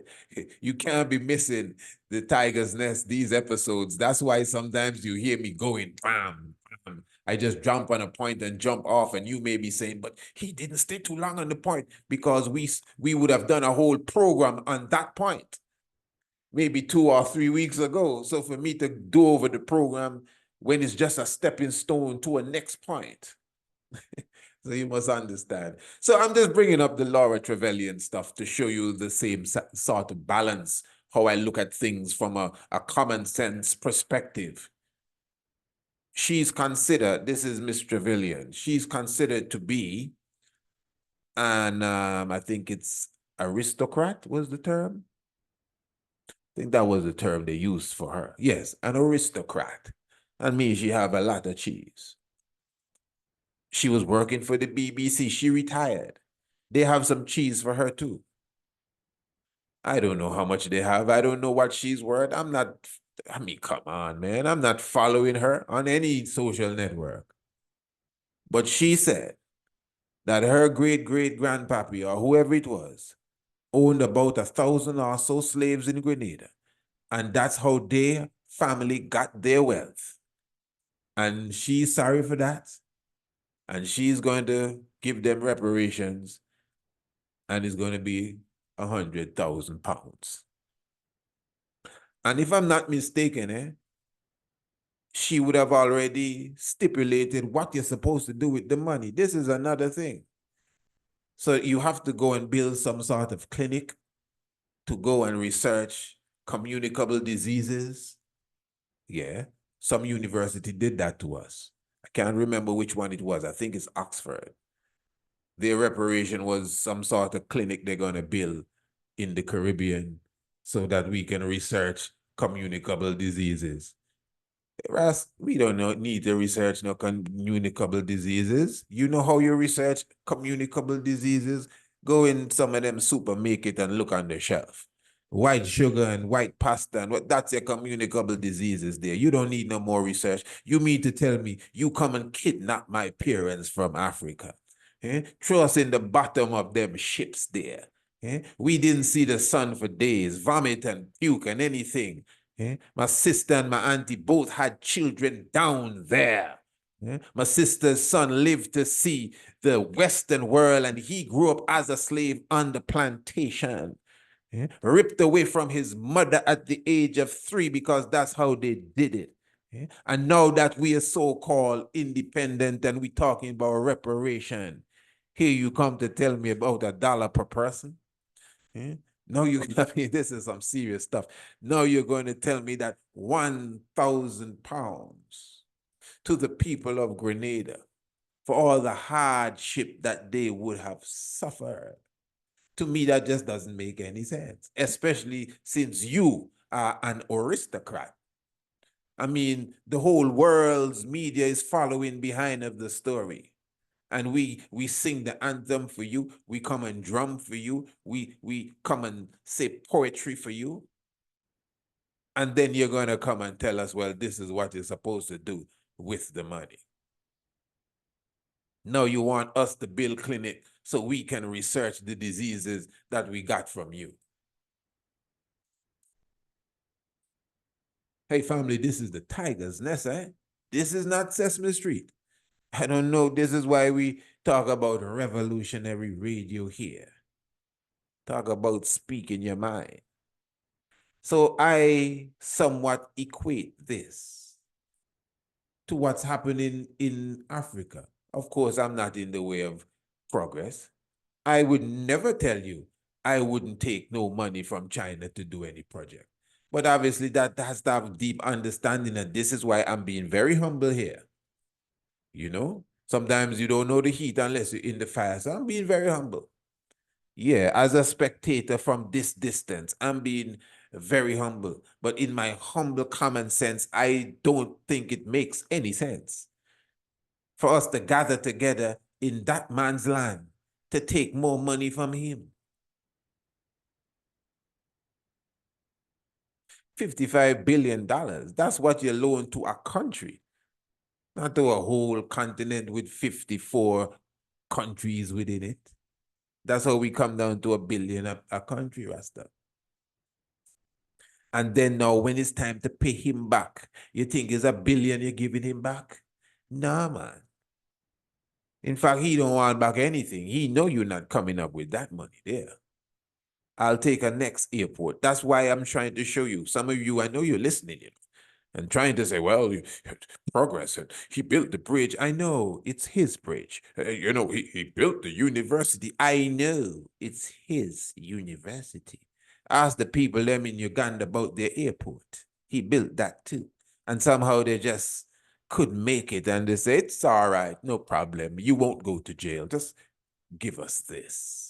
You can't be missing the Tiger's Nest, these episodes. That's why sometimes you hear me going, bam, bam. I just jump on a point and jump off, and you may be saying, but he didn't stay too long on the point, because we would have done a whole program on that point, maybe 2 or 3 weeks ago. So for me to do over the program when it's just a stepping stone to a next point. So you must understand. So I'm just bringing up the Laura Trevelyan stuff to show you the same sort of balance, how I look at things from a common sense perspective. She's considered, this is Miss Trevelyan, she's considered to be an, I think it's aristocrat was the term. I think that was the term they used for her. Yes, an aristocrat. That means she have a lot of cheese. She was working for the BBC. She retired. They have some cheese for her too. I don't know how much they have. I don't know what she's worth. I mean, come on, man. I'm not following her on any social network. But she said that her great-great-grandpappy, or whoever it was, owned about 1,000 or so slaves in Grenada. And that's how their family got their wealth. And she's sorry for that. And she's going to give them reparations, and it's going to be 100,000 pounds. And if I'm not mistaken, she would have already stipulated what you're supposed to do with the money. This is another thing. So you have to go and build some sort of clinic to go and research communicable diseases. Yeah, some university did that to us. I can't remember which one it was. I think it's Oxford. Their reparation was some sort of clinic they're going to build in the Caribbean so that we can research communicable diseases. Ras, we don't need to research no communicable diseases. You know how you research communicable diseases? Go in some of them supermarket and look on the shelf. White sugar and white pasta and what that's your communicable diseases there. You don't need no more research. You mean to tell me you come and kidnap my parents from Africa? Throw us in the bottom of them ships there. We didn't see the sun for days, vomit and puke and anything. My sister and my auntie both had children down there. My sister's son lived to see the Western world and he grew up as a slave on the plantation. Ripped away from his mother at the age of 3 because that's how they did it. And now that we are so-called independent and we're talking about reparation, here you come to tell me about $1 per person? No, this is some serious stuff. Now you're going to tell me that 1,000 pounds to the people of Grenada for all the hardship that they would have suffered. To me, that just doesn't make any sense, especially since you are an aristocrat. I mean, the whole world's media is following behind of the story. And we sing the anthem for you. We come and drum for you. We come and say poetry for you. And then you're going to come and tell us, well, this is what you're supposed to do with the money. Now you want us to build clinic so we can research the diseases that we got from you. Hey, family, this is the Tiger's Nest, eh? This is not Sesame Street. I don't know. This is why we talk about revolutionary radio here. Talk about speaking your mind. So I somewhat equate this to what's happening in Africa. Of course, I'm not in the way of progress. I would never tell you I wouldn't take no money from China to do any project. But obviously that has to have deep understanding, and this is why I'm being very humble here. You know, sometimes you don't know the heat unless you're in the fire. So I'm being very humble. Yeah, as a spectator from this distance, I'm being very humble. But in my humble common sense, I don't think it makes any sense for us to gather together in that man's land to take more money from him. $55 billion, that's what you loan to a country. Not to a whole continent with 54 countries within it. That's how we come down to $1 billion a country, Rasta. And then now when it's time to pay him back, you think it's $1 billion you're giving him back? Nah, man. In fact, he don't want back anything. He know you're not coming up with that money there. I'll take a next airport. That's why I'm trying to show you. Some of you, I know you're listening, and trying to say, well, progress, and he built the bridge. I know, it's his bridge. He built the university. I know, it's his university. Ask the people them in Uganda about their airport. He built that too. And somehow they just couldn't make it, and they say, it's all right, no problem. You won't go to jail. Just give us this.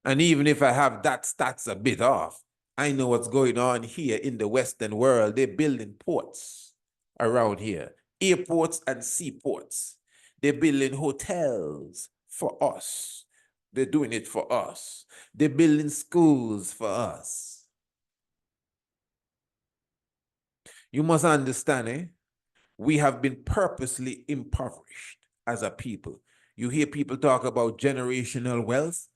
And even if I have that stats a bit off, I know what's going on here in the Western world. They're building ports around here, airports and seaports. They're building hotels for us. They're doing it for us. They're building schools for us. You must understand, we have been purposely impoverished as a people. You hear people talk about generational wealth.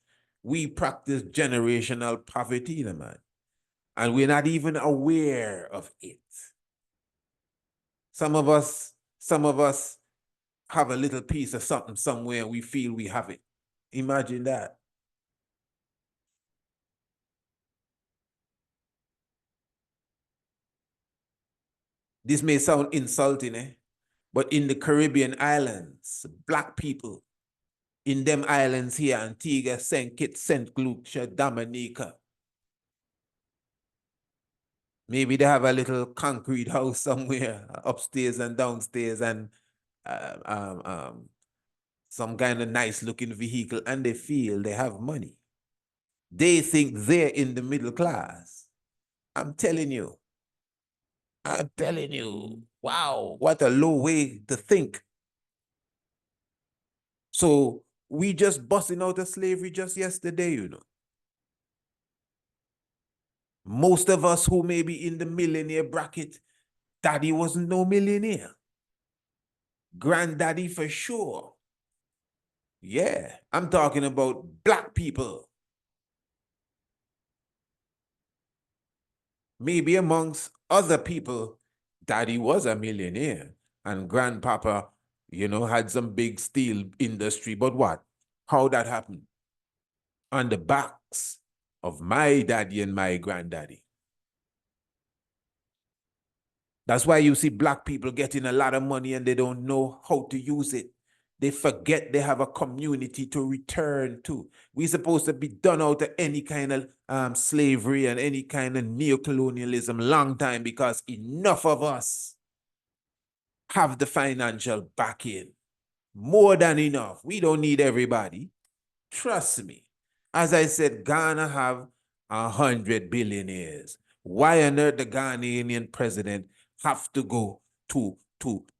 We practice generational poverty, man. And we're not even aware of it. Some of us have a little piece of something somewhere and we feel we have it. Imagine that. This may sound insulting, but in the Caribbean islands, Black people in them islands here, Antigua, St. Kitts, St. Lucia, Dominica, Maybe they have a little concrete house somewhere upstairs and downstairs and uh, um, um, some kind of nice looking vehicle, and they feel they have money. They think they're in the middle class. I'm telling you, wow, what a low way to think. So we just busting out of slavery just yesterday, you know. Most of us who may be in the millionaire bracket, daddy wasn't no millionaire. Granddaddy for sure. Yeah, I'm talking about black people. Maybe amongst other people, daddy was a millionaire and grandpapa, you know, had some big steel industry. But what? How that happened? On the backs of my daddy and my granddaddy. That's why you see black people getting a lot of money and they don't know how to use it. They forget they have a community to return to. We're supposed to be done out of any kind of slavery and any kind of neocolonialism long time, because enough of us have the financial backing. More than enough. We don't need everybody. Trust me. As I said, Ghana have 100 billionaires. Why on earth the Ghanaian president have to go to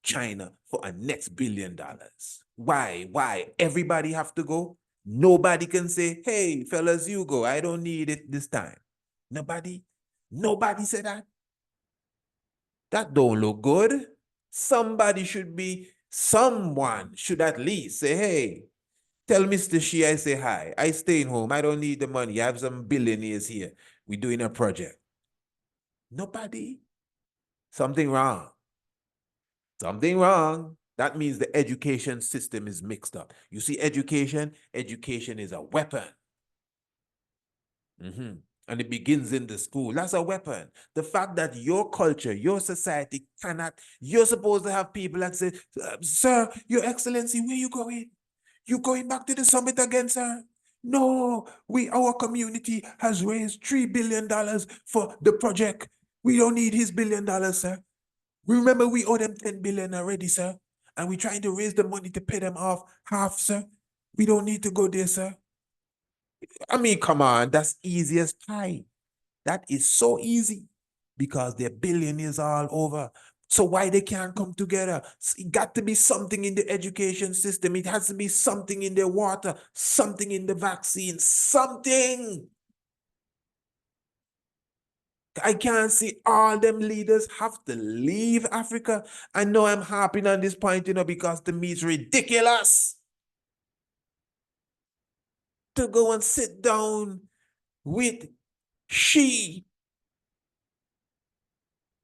China for a next $1 billion? Why? Everybody have to go? Nobody can say, hey, fellas, you go. I don't need it this time. Nobody said that. That don't look good. Someone should at least say, hey, tell Mr. Shi I say hi. I staying home. I don't need the money. I have some billionaires here. We're doing a project. Nobody. Something wrong. Something wrong. That means the education system is mixed up. You see, education is a weapon. And it begins in the school. That's a weapon. The fact that your culture, your society cannot, you're supposed to have people that say, sir, your excellency, where you going? You going back to the summit again, sir? No, our community has raised $3 billion for the project. We don't need his $1 billion, sir. Remember, we owe them 10 billion already, sir. And we're trying to raise the money to pay them off half, sir. We don't need to go there, sir. I mean, come on, that's easy as pie. That is so easy because they're billionaires all over. So why they can't come together? It got to be something in the education system. It has to be something in the water, something in the vaccine, something. I can't see all them leaders have to leave Africa. I know I'm harping on this point, you know, because to me it's ridiculous to go and sit down with Xi.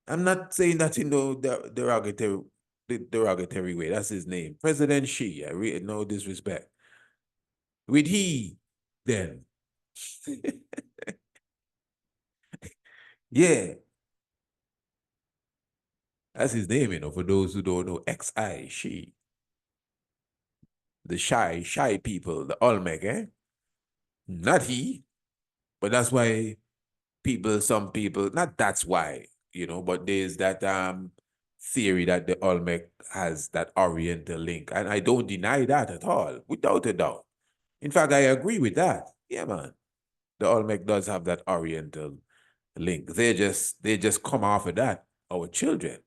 I'm not saying that in the derogatory way. That's his name. President Xi. I really no disrespect. With he, then. Yeah. That's his name, you know, for those who don't know. Xi, Xi. The shy people, the Olmec, eh? Not he. But that's why some people, not that's why, you know, but there's that theory that the Olmec has that Oriental link. And I don't deny that at all, without a doubt. In fact, I agree with that. Yeah, man. The Olmec does have that Oriental link. They just come off of that, our children.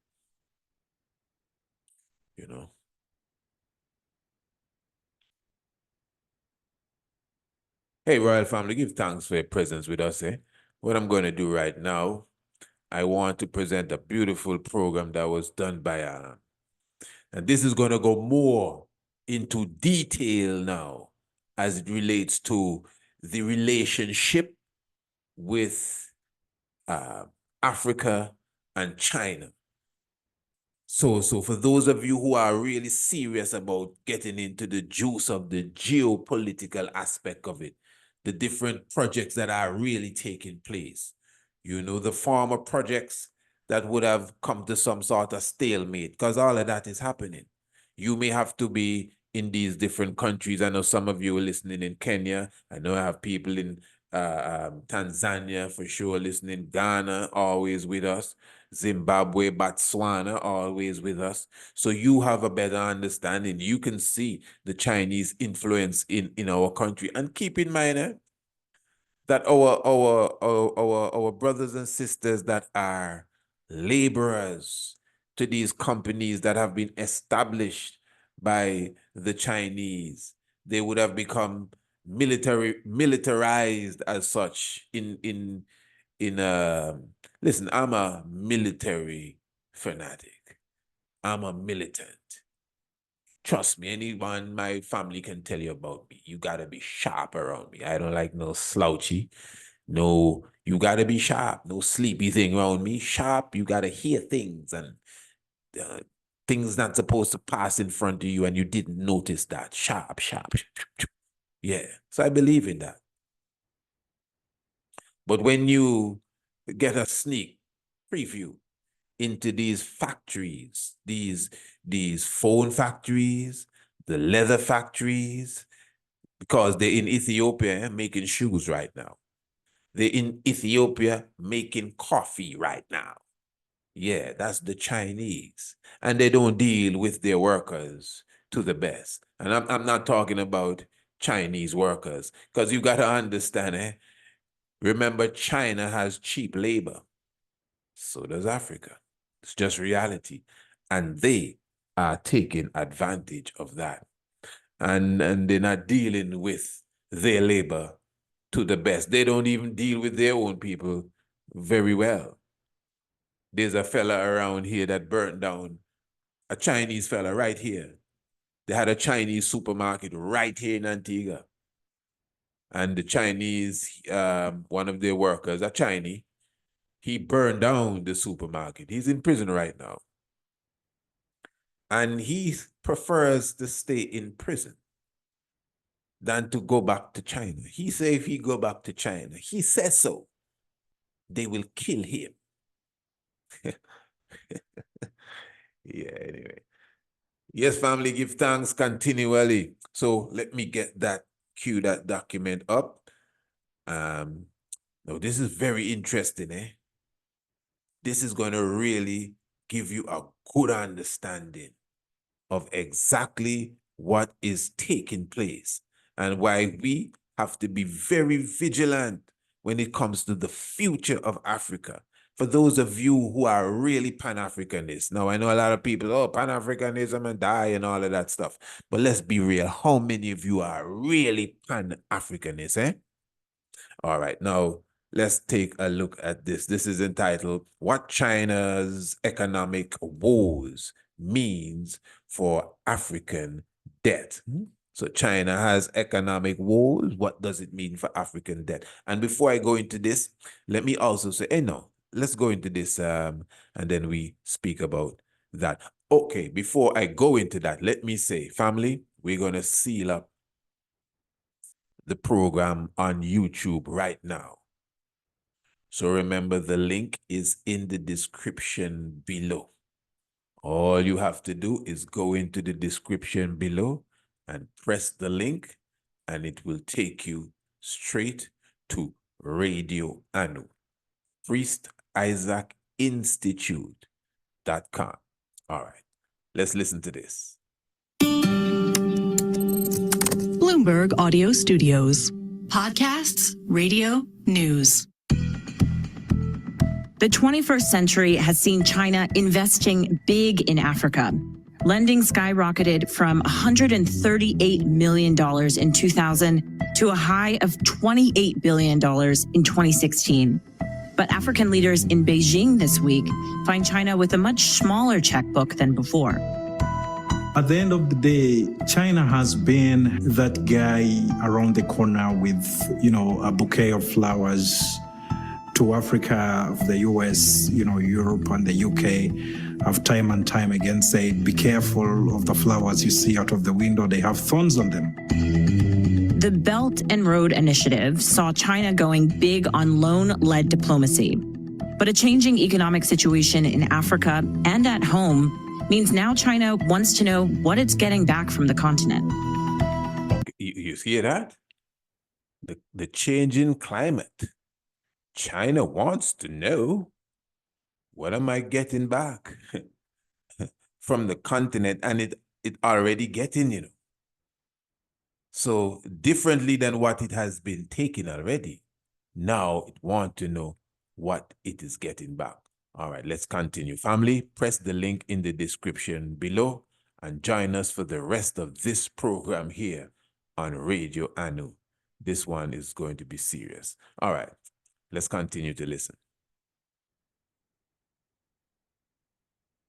You know. Hey, Royal Family, give thanks for your presence with us, eh? What I'm going to do right now, I want to present a beautiful program that was done by and this is going to go more into detail now as it relates to the relationship with Africa and China. So for those of you who are really serious about getting into the juice of the geopolitical aspect of it, the different projects that are really taking place, you know, the former projects that would have come to some sort of stalemate, because all of that is happening. You may have to be in these different countries. I know some of you are listening in Kenya. I know I have people in Tanzania for sure listening, Ghana always with us, Zimbabwe, Botswana always with us. So you have a better understanding. You can see the Chinese influence in our country. And keep in mind that our brothers and sisters that are laborers to these companies that have been established by the Chinese, they would have become militarized as such in listen, I'm a military fanatic. I'm a militant. Trust me, anyone my family can tell you about me. You gotta be sharp around me. I don't like no slouchy. No, you gotta be sharp. No sleepy thing around me. Sharp, you gotta hear things and things not supposed to pass in front of you and you didn't notice that. Sharp. Yeah, so I believe in that. But when you get a sneak preview into these factories, these phone factories, the leather factories, because they're in Ethiopia making shoes right now. They're in Ethiopia making coffee right now. Yeah, that's the Chinese. And they don't deal with their workers to the best. And I'm not talking about Chinese workers, because you got to understand, remember, China has cheap labor. So does Africa. It's just reality. And they are taking advantage of that. And they're not dealing with their labor to the best. They don't even deal with their own people very well. There's a fella around here that burnt down a Chinese fella right here. They had a Chinese supermarket right here in Antigua. And the Chinese, one of their workers, a Chinese, he burned down the supermarket. He's in prison right now. And he prefers to stay in prison than to go back to China. He said if he go back to China, he says so, they will kill him. Yeah, anyway. Yes, family, give thanks continually. So let me get that, cue that document up. Now, this is very interesting, This is going to really give you a good understanding of exactly what is taking place and why we have to be very vigilant when it comes to the future of Africa. For those of you who are really Pan-Africanists. Now, I know a lot of people, Pan-Africanism and die and all of that stuff. But let's be real. How many of you are really Pan-Africanists, All right, now let's take a look at this. This is entitled, What China's Economic Woes Means for African Debt. So China has economic woes. What does it mean for African debt? And before I go into this, let me also say, let's go into this and then we speak about that. Okay, before I go into that, let me say, family, we're going to seal up the program on YouTube right now. So remember, the link is in the description below. All you have to do is go into the description below and press the link, and it will take you straight to Radio Anu, Priest Isaac Institute.com. All right, let's listen to this. Bloomberg Audio Studios. Podcasts, radio, news. The 21st century has seen China investing big in Africa. Lending skyrocketed from $138 million in 2000 to a high of $28 billion in 2016. But African leaders in Beijing this week find China with a much smaller checkbook than before. At the end of the day, China has been that guy around the corner with, a bouquet of flowers to Africa, the US, Europe and the UK have time and time again said, be careful of the flowers you see out of the window. They have thorns on them. The Belt and Road Initiative saw China going big on loan-led diplomacy. But a changing economic situation in Africa and at home means now China wants to know what it's getting back from the continent. You hear that? the changing climate. China wants to know, what am I getting back from the continent? And it already getting, So differently than what it has been taking already, now it wants to know what it is getting back. All right, let's continue. Family, press the link in the description below and join us for the rest of this program here on Radio Anu. This one is going to be serious. All right, let's continue to listen.